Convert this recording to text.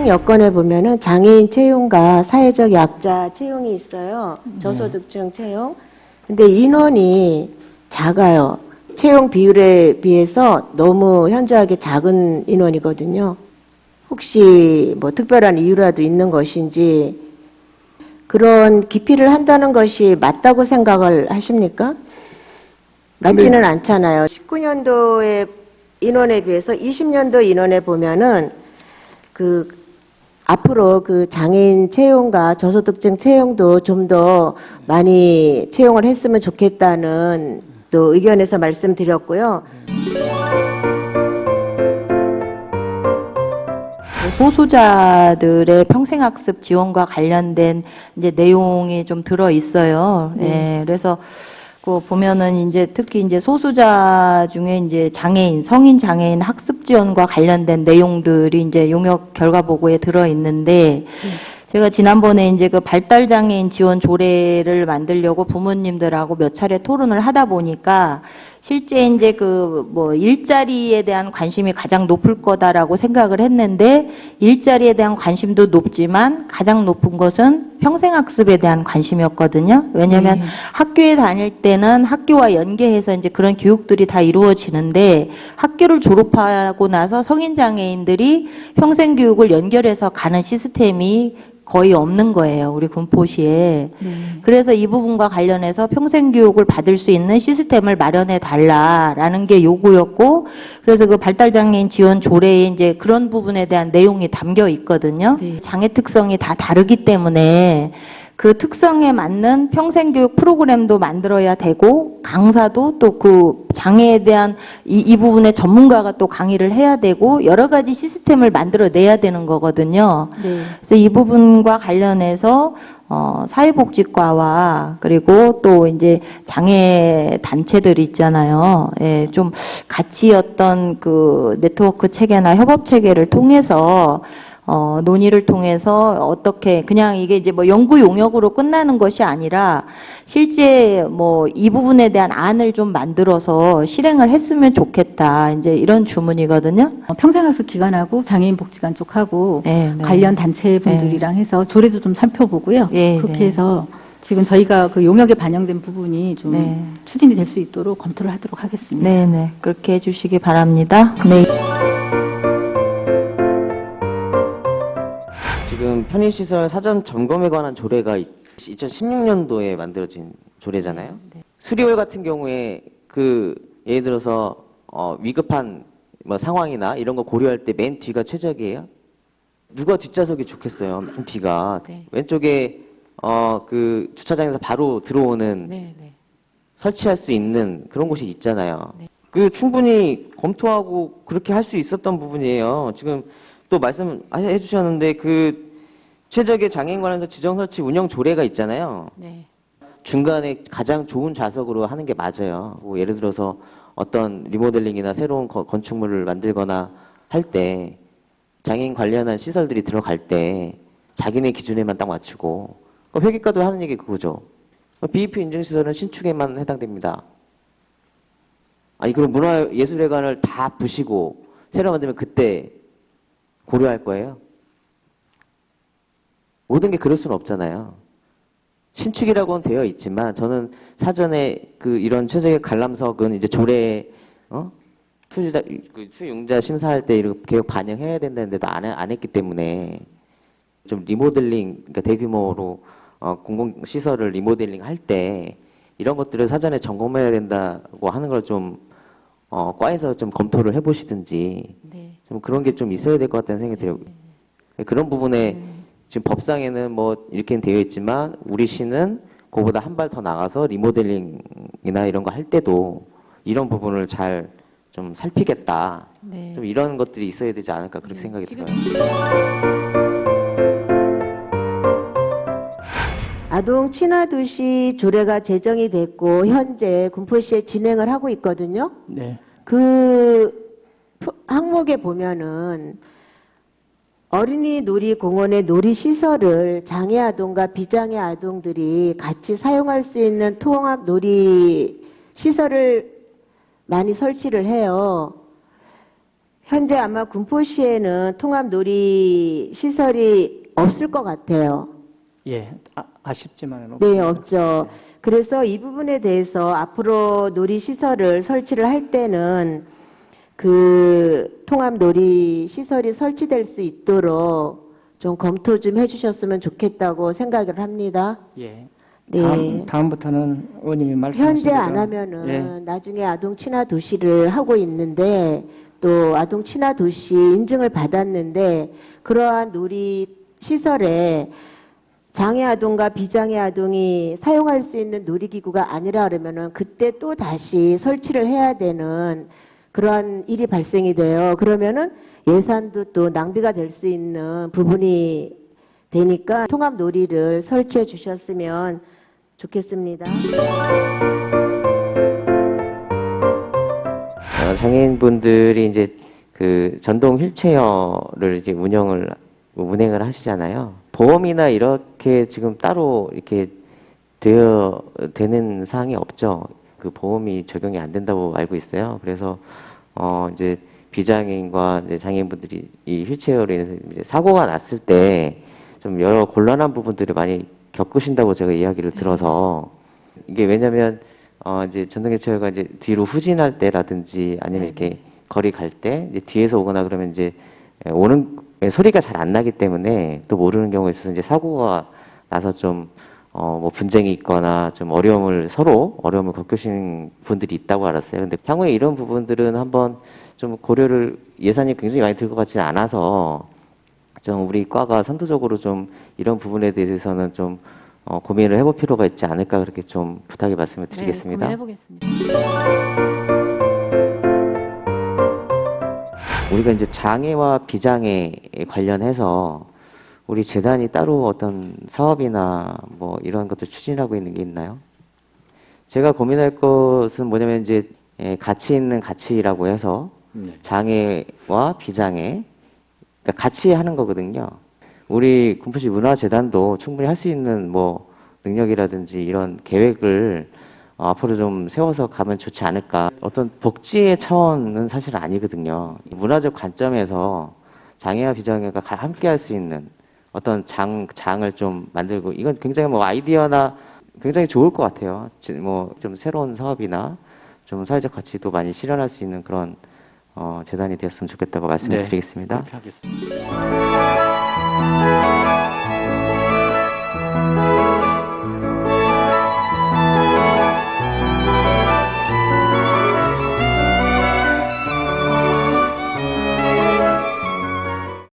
여건에 보면은 장애인 채용과 사회적 약자 채용이 있어요. 저소득층 채용. 근데 인원이 작아요. 채용 비율에 비해서 너무 현저하게 작은 인원이거든요. 혹시 뭐 특별한 이유라도 있는 것인지 그런 기피를 한다는 것이 맞다고 생각을 하십니까? 맞지는 않잖아요. 19년도의 인원에 비해서 20년도 인원에 보면은 앞으로 장애인 채용과 저소득층 채용도 좀 더 많이 채용을 했으면 좋겠다는 또 의견에서 말씀드렸고요. 소수자들의 평생학습 지원과 관련된 이제 내용이 좀 들어 있어요. 네. 그래서 보면은 이제 특히 이제 소수자 중에 이제 장애인, 성인 장애인 학습 지원과 관련된 내용들이 이제 용역 결과 보고에 들어 있는데 제가 지난번에 이제 발달장애인 지원 조례를 만들려고 부모님들하고 몇 차례 토론을 하다 보니까 실제 이제 일자리에 대한 관심이 가장 높을 거다라고 생각을 했는데 일자리에 대한 관심도 높지만 가장 높은 것은 평생학습에 대한 관심이었거든요. 왜냐하면 학교에 다닐 때는 학교와 연계해서 이제 그런 교육들이 다 이루어지는데 학교를 졸업하고 나서 성인장애인들이 평생교육을 연결해서 가는 시스템이 거의 없는 거예요. 우리 군포시에. 그래서 이 부분과 관련해서 평생교육을 받을 수 있는 시스템을 마련해 달라라는 게 요구였고, 그래서 발달장애인 지원 조례에 이제 그런 부분에 대한 내용이 담겨 있거든요. 장애 특성이 다 다르기 때문에 그 특성에 맞는 평생교육 프로그램도 만들어야 되고 강사도 또 장애에 대한 이 부분의 전문가가 또 강의를 해야 되고 여러 가지 시스템을 만들어내야 되는 거거든요. 그래서 이 부분과 관련해서 사회복지과와 그리고 또 이제 장애 단체들 있잖아요. 예, 좀 같이 어떤 네트워크 체계나 협업 체계를 통해서 논의를 통해서 어떻게 그냥 이게 이제 연구 용역으로 끝나는 것이 아니라 실제 이 부분에 대한 안을 좀 만들어서 실행을 했으면 좋겠다. 이제 이런 주문이거든요. 평생학습 기관하고 장애인 복지관 쪽하고 관련 단체분들이랑 해서 조례도 좀 살펴보고요. 그렇게 해서 지금 저희가 용역에 반영된 부분이 좀 추진이 될 수 있도록 검토를 하도록 하겠습니다. 네네. 그렇게 해주시기 바랍니다. 네. 지금 편의시설 사전 점검에 관한 조례가 2016년도에 만들어진 조례잖아요. 수리월 같은 경우에 예를 들어서 위급한 상황이나 이런 거 고려할 때 맨 뒤가 최적이에요? 누가 뒷좌석이 좋겠어요? 맨 뒤가. 왼쪽에 주차장에서 바로 들어오는 설치할 수 있는 그런 곳이 있잖아요. 충분히 검토하고 그렇게 할 수 있었던 부분이에요. 지금 또 말씀해 주셨는데 최적의 장애인 관련해서 지정설치 운영 조례가 있잖아요. 중간에 가장 좋은 좌석으로 하는 게 맞아요. 예를 들어서 어떤 리모델링이나 새로운 건축물을 만들거나 할 때 장애인 관련한 시설들이 들어갈 때 자기네 기준에만 딱 맞추고 회계과도 하는 얘기 그거죠. BEP 인증시설은 신축에만 해당됩니다. 아니 그럼 문화예술회관을 다 부시고 새로 만들면 그때 고려할 거예요? 모든 게 그럴 수는 없잖아요. 신축이라고는 되어 있지만 저는 사전에 이런 최적의 관람석은 이제 조례에 투용자 심사할 때 이렇게 개혁 반영해야 된다는데도 안 했기 때문에 좀 리모델링, 그러니까 대규모로 공공시설을 리모델링 할 때 이런 것들을 사전에 점검해야 된다고 하는 걸 좀 과에서 좀 검토를 해보시든지 좀 그런 게 좀 있어야 될 것 같다는 생각이 들어요. 그런 부분에 지금 법상에는 이렇게 되어 있지만 우리 시는 그거보다 한 발 더 나가서 리모델링이나 이런 거 할 때도 이런 부분을 잘 좀 살피겠다. 좀 이런 것들이 있어야 되지 않을까 그렇게 생각이 들어요. 아동 친화도시 조례가 제정이 됐고 현재 군포시에 진행을 하고 있거든요. 항목에 보면은 어린이 놀이공원의 놀이시설을 장애 아동과 비장애 아동들이 같이 사용할 수 있는 통합 놀이시설을 많이 설치를 해요. 현재 아마 군포시에는 통합놀이 시설이 없을 것 같아요. 예, 아쉽지만은 네, 없습니다. 없죠. 그래서 이 부분에 대해서 앞으로 놀이 시설을 설치를 할 때는 그 통합놀이 시설이 설치될 수 있도록 좀 검토 좀 해주셨으면 좋겠다고 생각을 합니다. 예. 네. 다음부터는 의원님이 말씀하신 현재 안 대로, 하면은 예, 나중에 아동 친화 도시를 하고 있는데 또 아동 친화 도시 인증을 받았는데 그러한 놀이 시설에 장애 아동과 비장애 아동이 사용할 수 있는 놀이기구가 아니라 그러면은 그때 또 다시 설치를 해야 되는 그러한 일이 발생이 돼요. 그러면은 예산도 또 낭비가 될 수 있는 부분이 되니까 통합 놀이를 설치해 주셨으면 좋겠습니다. 장애인분들이 이제 그 전동 휠체어를 이제 운행을 하시잖아요. 보험이나 이렇게 지금 따로 이렇게 되는 사항이 없죠. 그 보험이 적용이 안 된다고 알고 있어요. 그래서 이제 비장애인과 이제 장애인분들이 이 휠체어로 인해서 이제 사고가 났을 때 좀 여러 곤란한 부분들을 많이 겪으신다고 제가 이야기를 들어서 이게 왜냐면 이제 전동 휠체어가 이제 뒤로 후진할 때라든지 아니면 이렇게 거리 갈 때 이제 뒤에서 오거나 그러면 이제 오는 소리가 잘 안 나기 때문에 또 모르는 경우에 있어서 이제 사고가 나서 좀 뭐 분쟁이 있거나 좀 서로 어려움을 겪으시는 분들이 있다고 알았어요. 근데 향후에 이런 부분들은 한번 좀 고려를 예산이 굉장히 많이 들 것 같지는 않아서 좀 우리 과가 선도적으로 좀 이런 부분에 대해서는 좀 고민을 해볼 필요가 있지 않을까 그렇게 좀 부탁의 말씀을 드리겠습니다. 네, 고민해보겠습니다. 우리가 이제 장애와 비장애 관련해서 우리 재단이 따로 어떤 사업이나 뭐 이런 것들 추진하고 있는 게 있나요? 제가 고민할 것은 뭐냐면 이제 가치 있는 가치라고 해서 장애와 비장애 그러니까 같이 하는 거거든요. 우리 군포시 문화재단도 충분히 할 수 있는 뭐 능력이라든지 이런 계획을 앞으로 좀 세워서 가면 좋지 않을까. 어떤 복지의 차원은 사실 아니거든요. 문화적 관점에서 장애와 비장애가 함께 할 수 있는 어떤 장을 좀 만들고 이건 굉장히 뭐 아이디어나 굉장히 좋을 것 같아요. 뭐 좀 새로운 사업이나 좀 사회적 가치도 많이 실현할 수 있는 그런 재단이 되었으면 좋겠다고 말씀을 네, 드리겠습니다. 그렇게 하겠습니다.